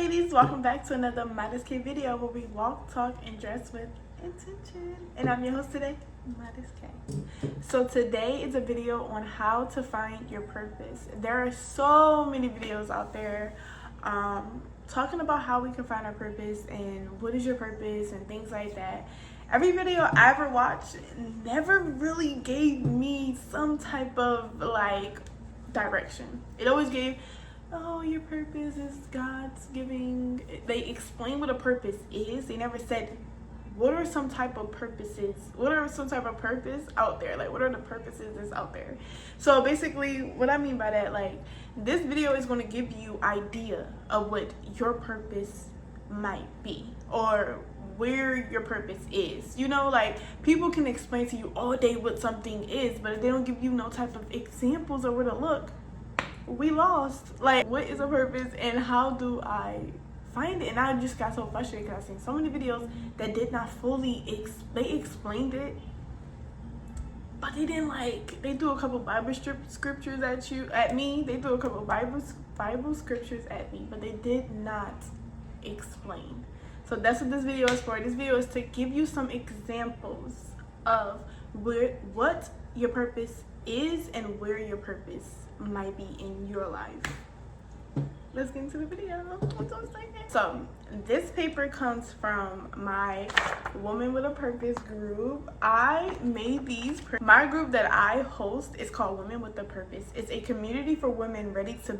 ladies, welcome back to another Modest K video where we walk, talk, and dress with intention. And I'm your host today, Modest K. So today is a video on how to find your purpose. There are so many videos out there talking about how we can find our purpose and what is your purpose and things like that. Every video I ever watched never really gave me some type of like direction. It always gave, oh, your purpose is God's giving. They explain what a purpose is. They never said what are some type of purposes, what are some type of purpose out there, like what are the purposes that's out there. So basically what I mean by that, like this video is going to give you idea of what your purpose might be or where your purpose is. You know, like people can explain to you all day what something is, but if they don't give you no type of examples of where to look, we lost. Like, what is a purpose and how do I find it? And I just got so frustrated because I've seen so many videos that did not fully they explained it, but they didn't, like, they threw a couple Bible scriptures at me. They threw a couple Bible scriptures at me, but they did not explain. So that's what this video is for. This video is to give you some examples of what your purpose is and where your purpose might be in your life. Let's get into the video. I'm so excited. So this paper comes from my Woman with a Purpose group. I made these. My group that I host is called Women with a Purpose. It's a community for women ready to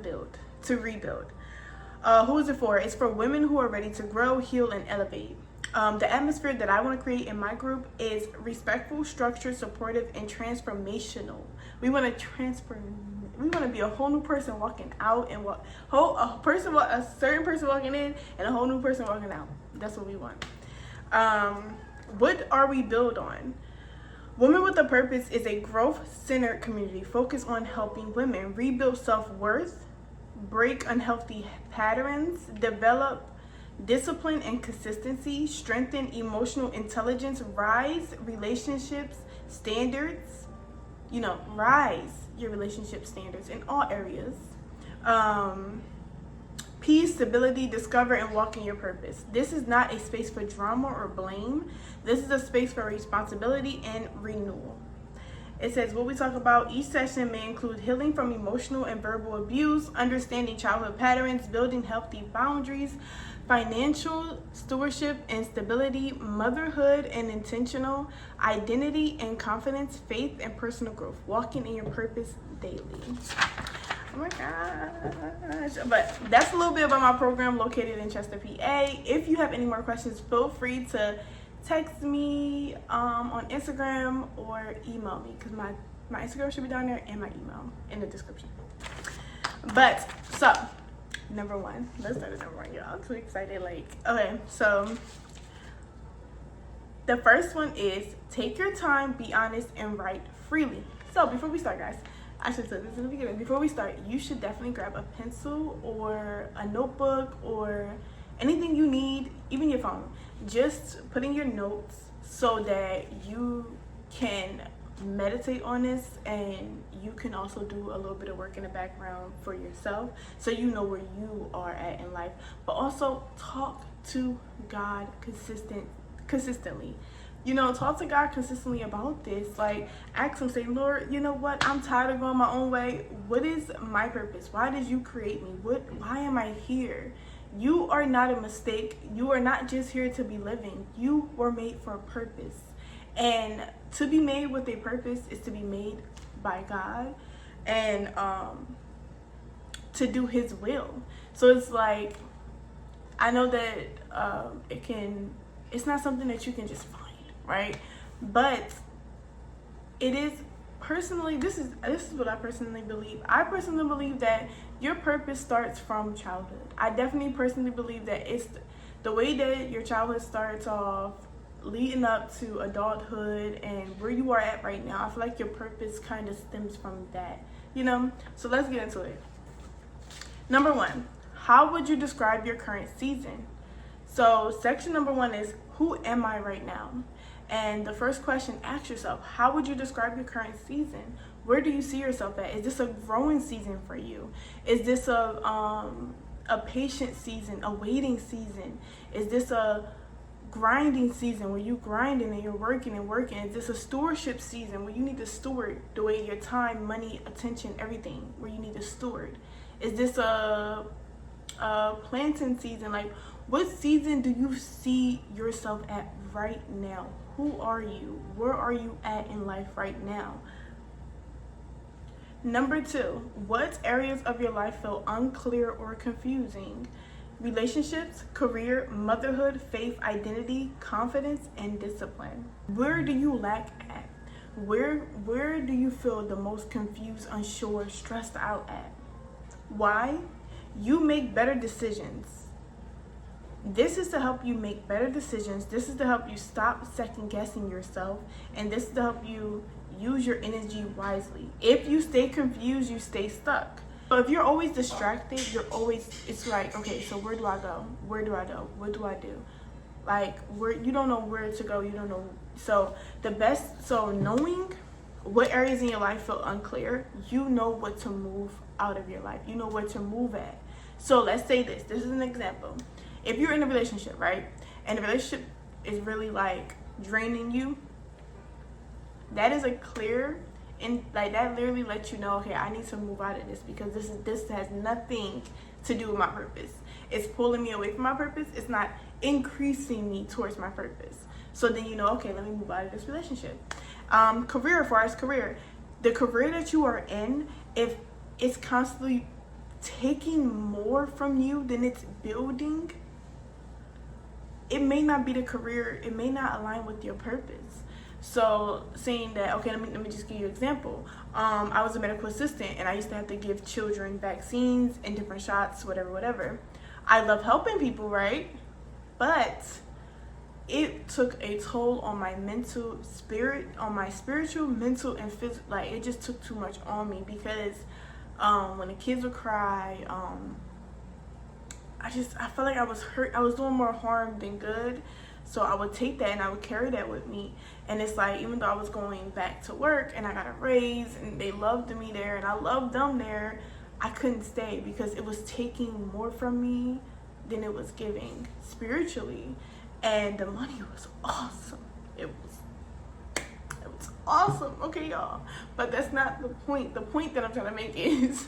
rebuild. Who is it for? It's for women who are ready to grow, heal, and elevate. The atmosphere that I want to create in my group is respectful, structured, supportive, and transformational. We want to be a whole new person walking out and a certain person walking in and a whole new person walking out. That's what we want. What are we built on? Women with a Purpose is a growth-centered community focused on helping women rebuild self-worth, break unhealthy patterns, develop discipline and consistency, strengthen emotional intelligence, rise relationships standards, rise your relationship standards in all areas. Peace, stability, discover, and walk in your purpose. This is not a space for drama or blame. This is a space for responsibility and renewal. It says what we talk about each session may include healing from emotional and verbal abuse, understanding childhood patterns, building healthy boundaries, financial stewardship and stability, motherhood and intentional, identity and confidence, faith and personal growth, walking in your purpose daily. Oh my gosh. But that's a little bit about my program located in Chester, PA. If you have any more questions, feel free to text me on Instagram or email me, because my Instagram should be down there and my email in the description. But so number one, let's start at number one, y'all. I'm too excited. Okay, so the first one is take your time, be honest, and write freely. So before we start, guys, I should say this in the beginning. Before we start, you should definitely grab a pencil or a notebook or anything you need, even your phone. Just put in your notes so that you can meditate on this and you can also do a little bit of work in the background for yourself so you know where you are at in life. But also talk to God consistently. Talk to God consistently about this. Like, ask him, say, Lord, you know what? I'm tired of going my own way. What is my purpose? Why did you create me? Why am I here? You are not a mistake. You are not just here to be living. You were made for a purpose. And to be made with a purpose is to be made by God and to do his will. So it's like, I know that it's not something that you can just find, right? But it is personally, this is what I personally believe. I personally believe that your purpose starts from childhood. I definitely personally believe that it's the way that your childhood starts off leading up to adulthood and where you are at right now. I feel like your purpose kind of stems from that, So let's get into it. Number one, how would you describe your current season? So section number one is, who am I right now? And the first question, ask yourself, how would you describe your current season? Where do you see yourself at? Is this a growing season for you? Is this a a patient season, a waiting season? Is this a grinding season where you grinding and you're working and working? Is this a stewardship season where you need to steward the way your time, money, attention, everything, where you need to steward? Is this a planting season? Like, what season do you see yourself at right now? Who are you? Where are you at in life right now? Number 2, what areas of your life feel unclear or confusing? Relationships, career, motherhood, faith, identity, confidence, and discipline. Where do you lack at? Where do you feel the most confused, unsure, stressed out at? Why? You make better decisions. This is to help you make better decisions. This is to help you stop second guessing yourself. And this is to help you use your energy wisely. If you stay confused, you stay stuck. So if you're always distracted, it's like, okay, so where do I go? Where do I go? What do I do? Like, you don't know where to go. You don't know. So knowing what areas in your life feel unclear, you know what to move out of your life. You know where to move at. So let's say this is an example. If you're in a relationship, right, and the relationship is really like draining you, that is a clear, and like that literally lets you know, okay, I need to move out of this, because this has nothing to do with my purpose. It's pulling me away from my purpose. It's not increasing me towards my purpose. So then you know, okay, let me move out of this relationship. Career, as far as career, the career that you are in, if it's constantly taking more from you than it's building, it may not be the career. It may not align with your purpose. So saying that, okay, let me just give you an example. I was a medical assistant, and I used to have to give children vaccines and different shots, whatever. I love helping people, right? But it took a toll on my spiritual, mental, and physical. Like, it just took too much on me, because when the kids would cry, I felt like I was hurt. I was doing more harm than good. So I would take that and I would carry that with me. And it's like, even though I was going back to work and I got a raise and they loved me there and I loved them there, I couldn't stay, because it was taking more from me than it was giving spiritually. And the money was awesome. It was awesome. Okay, y'all. But that's not the point. The point that I'm trying to make is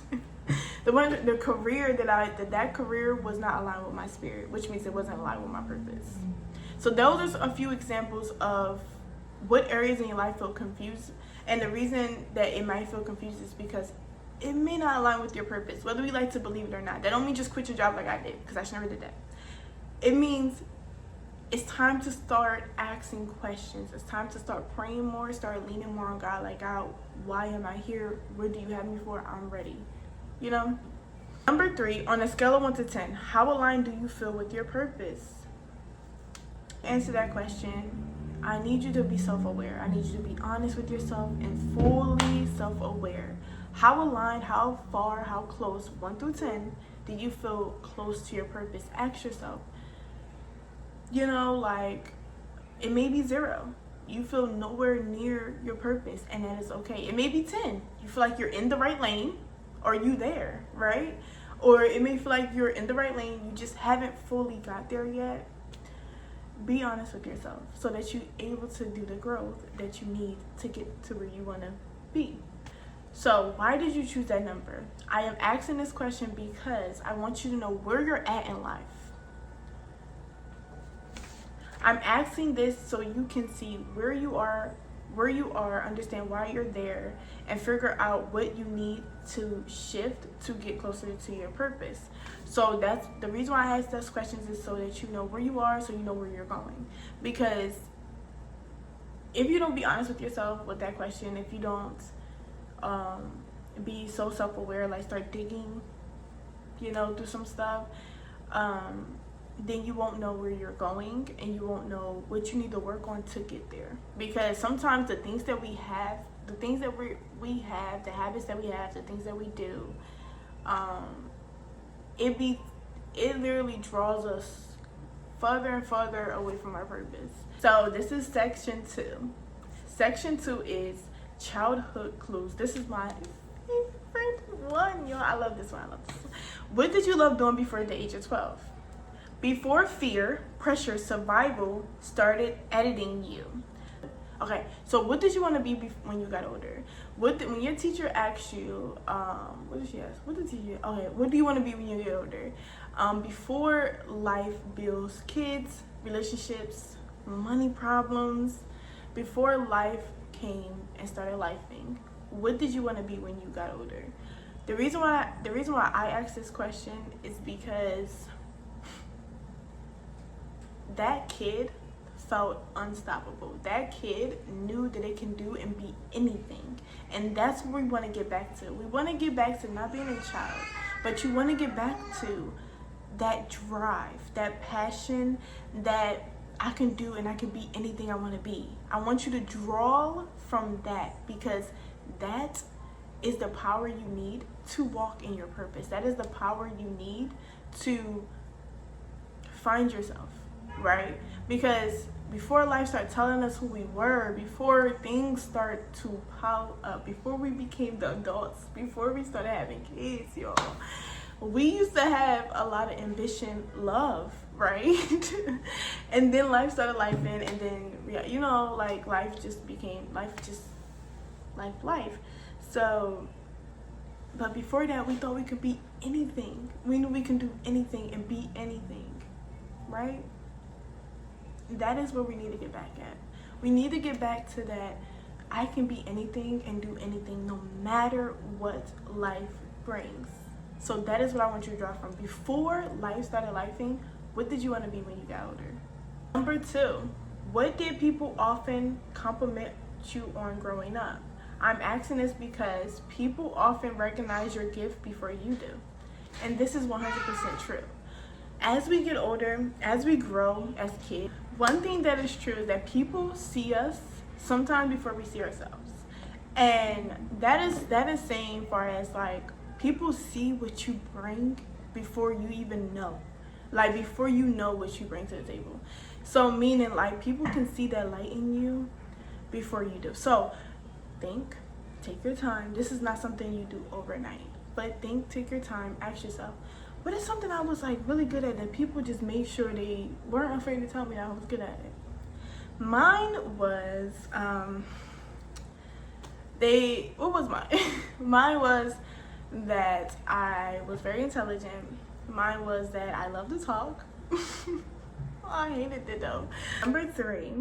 the career that career was not aligned with my spirit, which means it wasn't aligned with my purpose. So those are a few examples of what areas in your life feel confused. And the reason that it might feel confused is because it may not align with your purpose, whether we like to believe it or not. That don't mean just quit your job like I did, because I never did that. It means it's time to start asking questions. It's time to start praying more, start leaning more on God. Like, God, why am I here? What do you have me for? I'm ready. You know? Number 3, on a scale of 1 to 10, how aligned do you feel with your purpose? Answer that question. I need you to be self-aware. I need you to be honest with yourself and fully self-aware. How aligned, how far, how close, 1 through 10, do you feel close to your purpose? Ask yourself. You know, like, it may be 0. You feel nowhere near your purpose, and that is okay. It may be 10. You feel like you're in the right lane, or you there, right? Or it may feel like you're in the right lane, you just haven't fully got there yet. Be honest with yourself so that you're able to do the growth that you need to get to where you want to be. So why did you choose that number? I am asking this question because I want you to know where you're at in life. I'm asking this so you can see where you are, understand why you're there, and figure out what you need to shift to get closer to your purpose. So that's the reason why I ask those questions, is so that you know where you are, so you know where you're going. Because if you don't be honest with yourself with that question, if you don't be so self-aware, like start digging, through some stuff, then you won't know where you're going, and you won't know what you need to work on to get there. Because sometimes the things that we have, the things that we have, the habits that we have, the things that we do, it literally draws us further and further away from our purpose. So this is section 2. Section 2 is childhood clues. This is my favorite one, yo. I love this one. I love this one. What did you love doing before the age of 12? Before fear, pressure, survival started editing you. Okay, so what did you want to be when you got older? When your teacher asked you, what did she ask? What did teacher? Okay, what do you want to be when you get older? Before life, bills, kids, relationships, money problems. Before life came and started lifing, what did you want to be when you got older? The reason why I asked this question is because that kid felt unstoppable. That kid knew that it can do and be anything. And that's what we want to get back to. We want to get back to not being a child, but you want to get back to that drive, that passion, that I can do and I can be anything I want to be. I want you to draw from that, because that is the power you need to walk in your purpose. That is the power you need to find yourself, right? Because before life started telling us who we were, before things start to pile up, before we became the adults, before we started having kids, y'all, we used to have a lot of ambition, love, right? And then life started lifing, and then, you know, like life became life. So, but before that, we thought we could be anything. We knew we can do anything and be anything, right? That is where we need to get back at. We need to get back to that I can be anything and do anything no matter what life brings. So that is what I want you to draw from. Before life started lifing, what did you want to be when you got older? Number 2, what did people often compliment you on growing up? I'm asking this because people often recognize your gift before you do. And this is 100% true. As we get older, as we grow as kids, one thing that is true is that people see us sometime before we see ourselves. And that is saying far as like, people see what you bring before you even know. Like before you know what you bring to the table. So meaning like people can see that light in you before you do. So think, take your time. This is not something you do overnight. But think, take your time, ask yourself, what is something I was like really good at that people just made sure they weren't afraid to tell me that I was good at it? Mine was, what was mine? Mine was that I was very intelligent. Mine was that I love to talk. I hated it though. Number 3,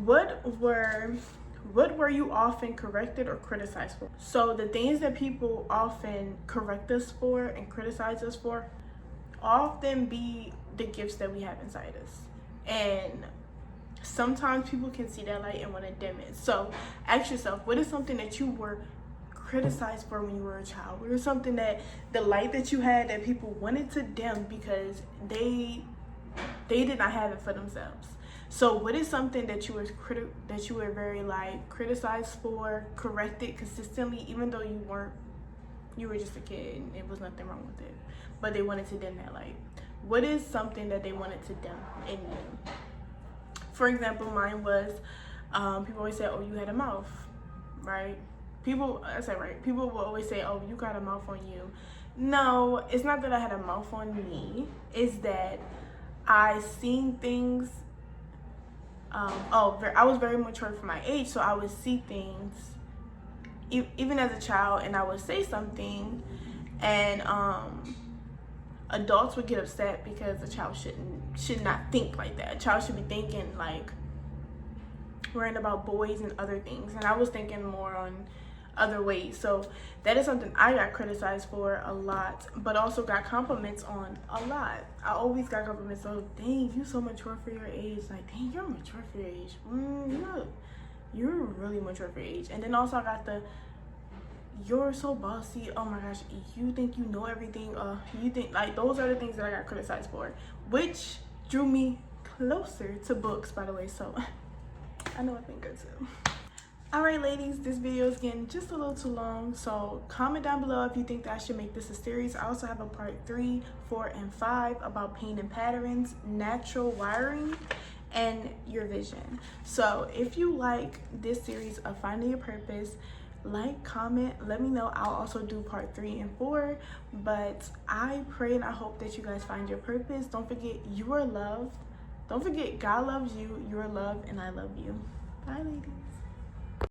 what were you often corrected or criticized for? So the things that people often correct us for and criticize us for often be the gifts that we have inside us. And sometimes people can see that light and want to dim it. So ask yourself, what is something that you were criticized for when you were a child? What was something that the light that you had that people wanted to dim because they did not have it for themselves? So what is something that you were very like criticized for, corrected consistently, even though you were just a kid and it was nothing wrong with it, but they wanted to dim that light? What is something that they wanted to dim in you? For example, mine was people always say, oh, you had a mouth, right? People will always say, oh, you got a mouth on you. No, it's not that I had a mouth on me. It's that I seen things. I was very mature for my age, so I would see things even as a child, and I would say something, and adults would get upset because a child should not think like that. A child should be thinking like worrying about boys and other things, and I was thinking more on other ways. So that is something I got criticized for a lot, but also got compliments on a lot. I always got compliments. So dang, you so mature for your age. Like, dang, you're mature for your age. No, you're really mature for your age. And then also I got the, you're so bossy. Oh my gosh, you think you know everything. You think, like, those are the things that I got criticized for, which drew me closer to books, by the way. So I know I've been good too. Alright ladies, this video is getting just a little too long, so comment down below if you think that I should make this a series. I also have a part 3, 4, and 5 about pain and patterns, natural wiring, and your vision. So if you like this series of finding your purpose, like, comment, let me know. I'll also do part 3 and 4. But I pray and I hope that you guys find your purpose. Don't forget you are loved. Don't forget God loves you, you are loved, and I love you. Bye, ladies.